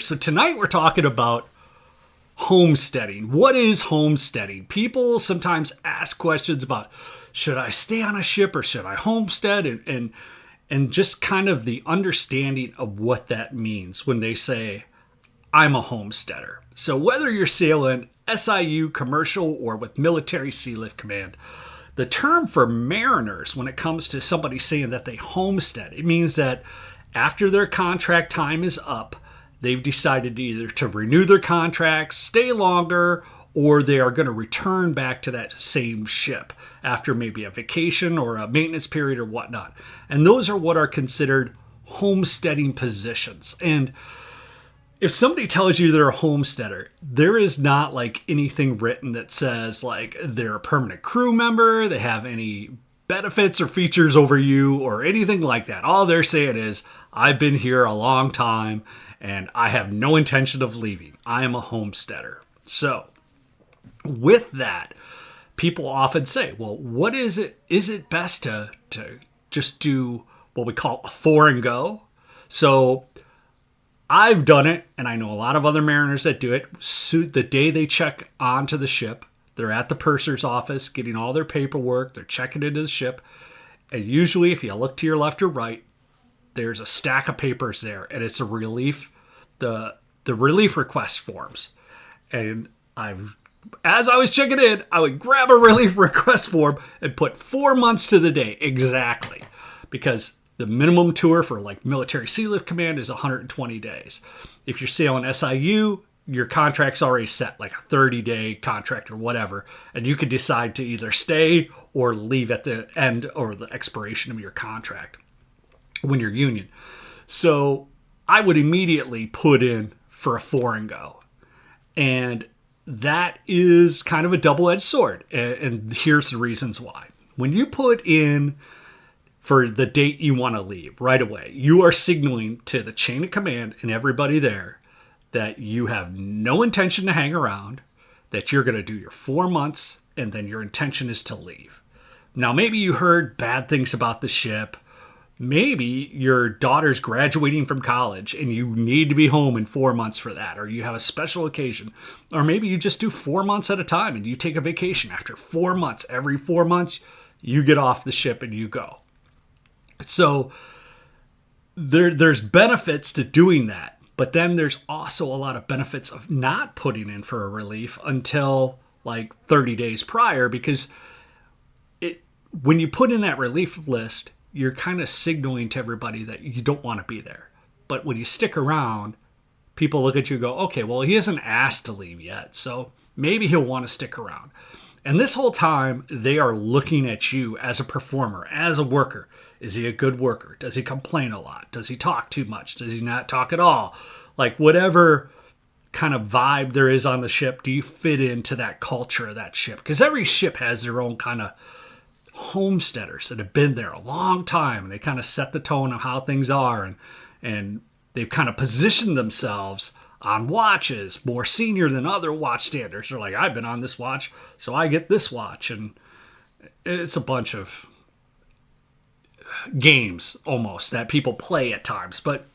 So tonight we're talking about homesteading. What is homesteading? People sometimes ask questions about should I stay on a ship or should I homestead, and just kind of the understanding of what that means when they say I'm a homesteader. So whether you're sailing SIU commercial or with military sea lift command, the term for mariners when it comes to somebody saying that they homestead, it means that after their contract time is up, they've decided either to renew their contracts, stay longer, or they are going to return back to that same ship after maybe a vacation or a maintenance period or whatnot. And those are what are considered homesteading positions. And if somebody tells you they're a homesteader, there is not like anything written that says like they're a permanent crew member, they have any benefits or features over you or anything like that. All they're saying is, I've been here a long time and I have no intention of leaving. I am a homesteader. So with that, people often say, well, what is it? Is it best to just do what we call a for and go? So I've done it, and I know a lot of other mariners that do it. The day they check onto the ship, they're at the purser's office getting all their paperwork. They're checking into the ship. And usually, if you look to your left or right, there's a stack of papers there, and it's a relief, the relief request forms. And as I was checking in, I would grab a relief request form and put 4 months to the day exactly, because the minimum tour for like military sea lift command is 120 days. If you're sailing SIU, your contract's already set, like a 30-day contract or whatever, and you could decide to either stay or leave at the end or the expiration of your contract when you're union. So I would immediately put in for a for and go. And that is kind of a double-edged sword. And here's the reasons why. When you put in for the date you want to leave right away, you are signaling to the chain of command and everybody there that you have no intention to hang around, that you're going to do your 4 months, and then your intention is to leave. Now, maybe you heard bad things about the ship. Maybe your daughter's graduating from college and you need to be home in 4 months for that, or you have a special occasion. Or maybe you just do 4 months at a time and you take a vacation after 4 months. Every 4 months, you get off the ship and you go. So there's benefits to doing that. But then there's also a lot of benefits of not putting in for a relief until like 30 days prior, because when you put in that relief list, you're kind of signaling to everybody that you don't want to be there. But when you stick around, people look at you and go, okay, well, he hasn't asked to leave yet, so maybe he'll want to stick around. And this whole time, they are looking at you as a performer, as a worker. Is he a good worker? Does he complain a lot? Does he talk too much? Does he not talk at all? Like whatever kind of vibe there is on the ship, do you fit into that culture of that ship? Because every ship has their own kind of homesteaders that have been there a long time, and they kind of set the tone of how things are, and they've kind of positioned themselves on watches more senior than other watch standards. They're like, I've been on this watch, so I get this watch. And it's a bunch of games almost that people play at times. But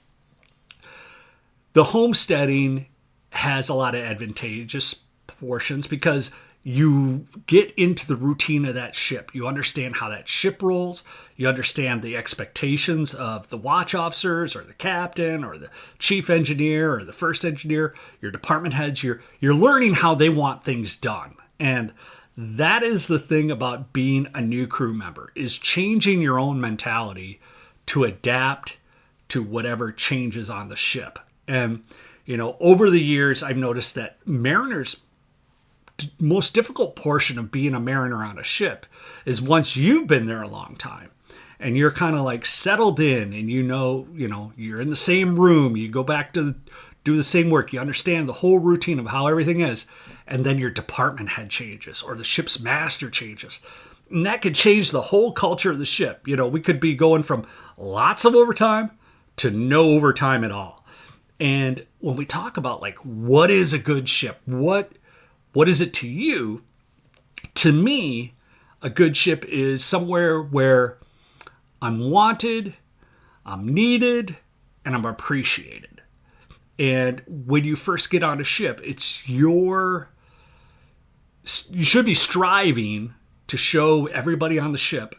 the homesteading has a lot of advantageous portions because you get into the routine of that ship. You understand how that ship rolls. You understand the expectations of the watch officers or the captain or the chief engineer or the first engineer, your department heads. You're learning how they want things done. And that is the thing about being a new crew member, is changing your own mentality to adapt to whatever changes on the ship. And, over the years, I've noticed that mariners' most difficult portion of being a mariner on a ship is once you've been there a long time and you're kind of like settled in, and you're in the same room, you go back to do the same work, you understand the whole routine of how everything is, and then your department head changes or the ship's master changes. And that could change the whole culture of the ship. We could be going from lots of overtime to no overtime at all. And when we talk about like, what is a good ship? What is it to you? To me, a good ship is somewhere where I'm wanted, I'm needed, and I'm appreciated. And when you first get on a ship, you should be striving to show everybody on the ship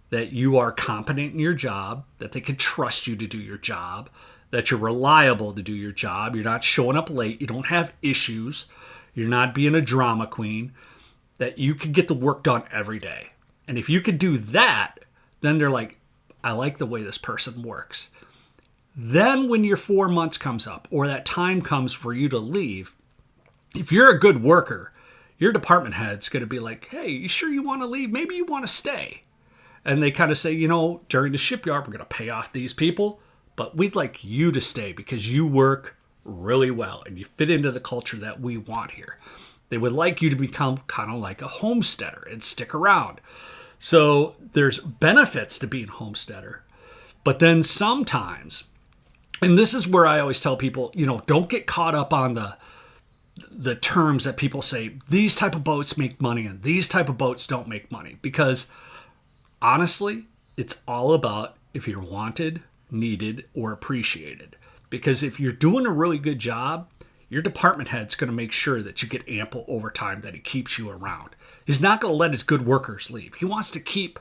that you are competent in your job, that they can trust you to do your job, that you're reliable to do your job, you're not showing up late, you don't have issues, you're not being a drama queen, that you can get the work done every day. And if you can do that, then they're like, I like the way this person works. Then when your 4 months comes up or that time comes for you to leave, if you're a good worker, your department head's going to be like, hey, you sure you want to leave? Maybe you want to stay. And they kind of say, during the shipyard, we're going to pay off these people, but we'd like you to stay because you work really well and you fit into the culture that we want here. They would like you to become kind of like a homesteader and stick around. So there's benefits to being a homesteader. But then sometimes, and this is where I always tell people, don't get caught up on the terms that people say, these type of boats make money and these type of boats don't make money. Because honestly, it's all about if you're wanted, needed, or appreciated. Because if you're doing a really good job, your department head's going to make sure that you get ample overtime, that he keeps you around. He's not going to let his good workers leave. He wants to keep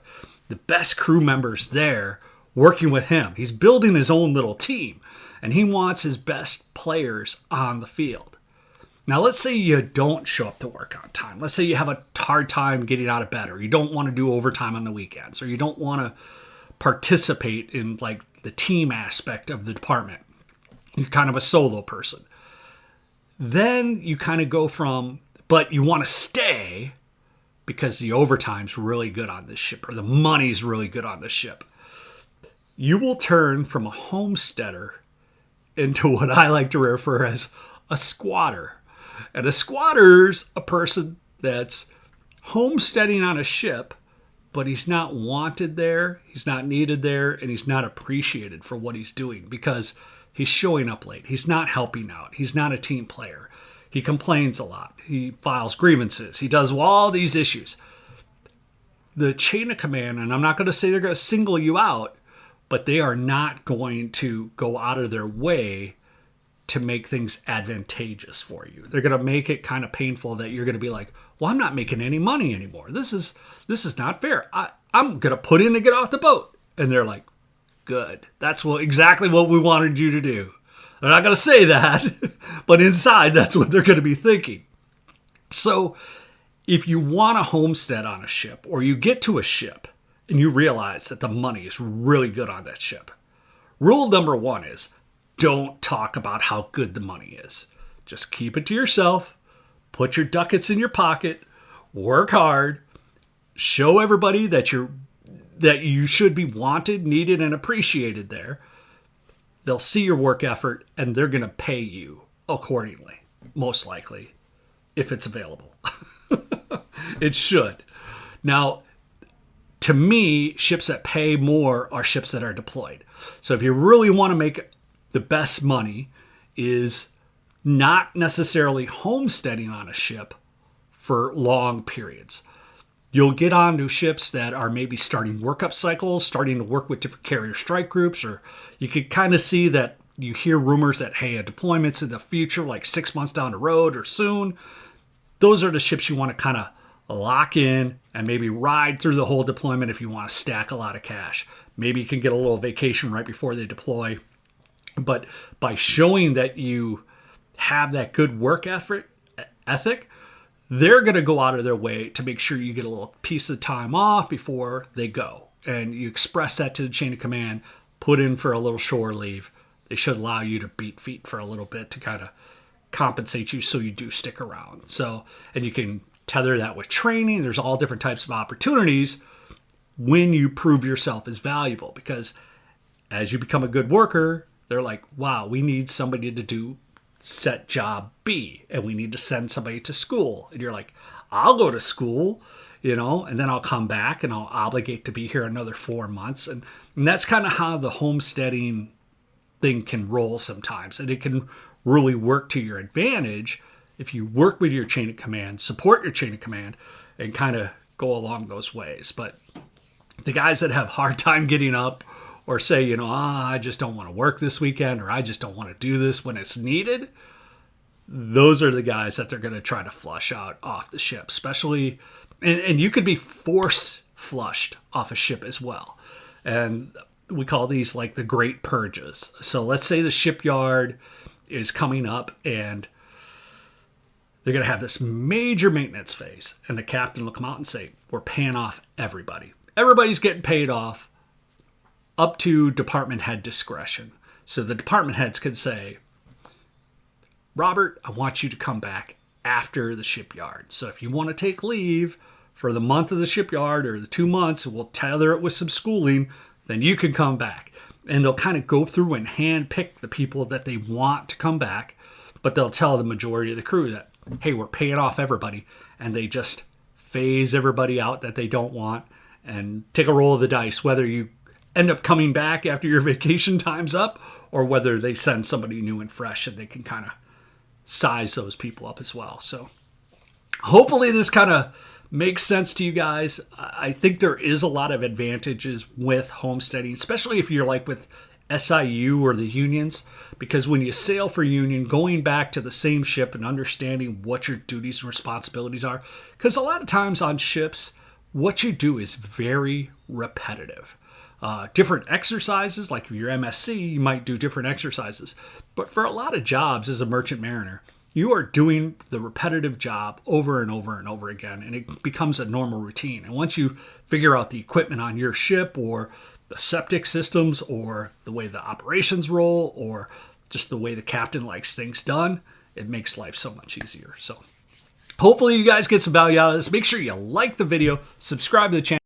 the best crew members there working with him. He's building his own little team, and he wants his best players on the field. Now, let's say you don't show up to work on time. Let's say you have a hard time getting out of bed, or you don't want to do overtime on the weekends, or you don't want to participate in like the team aspect of the department. You're kind of a solo person. Then you kind of go from, but you want to stay because the overtime's really good on this ship, or the money's really good on this ship. You will turn from a homesteader into what I like to refer as a squatter. And a squatter's a person that's homesteading on a ship, but he's not wanted there, he's not needed there, and he's not appreciated for what he's doing because he's showing up late. He's not helping out. He's not a team player. He complains a lot. He files grievances. He does all these issues. The chain of command, and I'm not going to say they're going to single you out, but they are not going to go out of their way to make things advantageous for you. They're going to make it kind of painful that you're going to be like, well, I'm not making any money anymore. This is not fair. I'm going to put in to get off the boat. And they're like, good. That's exactly what we wanted you to do. They're not going to say that, but inside, that's what they're going to be thinking. So if you want to homestead on a ship, or you get to a ship and you realize that the money is really good on that ship, rule number one is don't talk about how good the money is. Just keep it to yourself. Put your ducats in your pocket. Work hard. Show everybody that you should be wanted, needed, and appreciated there. They'll see your work effort, and they're going to pay you accordingly, most likely, if it's available. It should. Now, to me, ships that pay more are ships that are deployed. So if you really want to make the best money, is not necessarily homesteading on a ship for long periods. You'll get onto ships that are maybe starting workup cycles, starting to work with different carrier strike groups, or you could kind of see that you hear rumors that, hey, a deployment's in the future, like 6 months down the road or soon. Those are the ships you want to kind of lock in and maybe ride through the whole deployment if you want to stack a lot of cash. Maybe you can get a little vacation right before they deploy. But by showing that you have that good work ethic, they're going to go out of their way to make sure you get a little piece of time off before they go. And you express that to the chain of command, put in for a little shore leave. They should allow you to beat feet for a little bit to kind of compensate you so you do stick around. So, and you can tether that with training. There's all different types of opportunities when you prove yourself as valuable. Because as you become a good worker, they're like, wow, we need somebody to do set job B, and we need to send somebody to school. And you're like, I'll go to school, and then I'll come back and I'll obligate to be here another 4 months. And that's kind of how the homesteading thing can roll sometimes. And it can really work to your advantage if you work with your chain of command, support your chain of command, and kind of go along those ways. But the guys that have hard time getting up or say, you know, I just don't want to work this weekend, or I just don't want to do this when it's needed, those are the guys that they're going to try to flush out off the ship, especially, and you could be force flushed off a ship as well. And we call these like the great purges. So let's say the shipyard is coming up and they're going to have this major maintenance phase, and the captain will come out and say, we're paying off everybody. Everybody's getting paid off up to department head discretion. So the department heads could say, Robert, I want you to come back after the shipyard. So if you want to take leave for the month of the shipyard or the 2 months, we'll tether it with some schooling, then you can come back. And they'll kind of go through and hand pick the people that they want to come back, but they'll tell the majority of the crew that, hey, we're paying off everybody, and they just phase everybody out that they don't want and take a roll of the dice, whether you end up coming back after your vacation time's up or whether they send somebody new and fresh and they can kind of size those people up as well. So hopefully this kind of makes sense to you guys. I think there is a lot of advantages with homesteading, especially if you're like with SIU or the unions, because when you sail for union, going back to the same ship and understanding what your duties and responsibilities are, because a lot of times on ships, what you do is very repetitive. Different exercises, like if you're MSC, you might do different exercises. But for a lot of jobs as a merchant mariner, you are doing the repetitive job over and over and over again, and it becomes a normal routine. And once you figure out the equipment on your ship, or the septic systems, or the way the operations roll, or just the way the captain likes things done, it makes life so much easier. So hopefully you guys get some value out of this. Make sure you like the video, subscribe to the channel.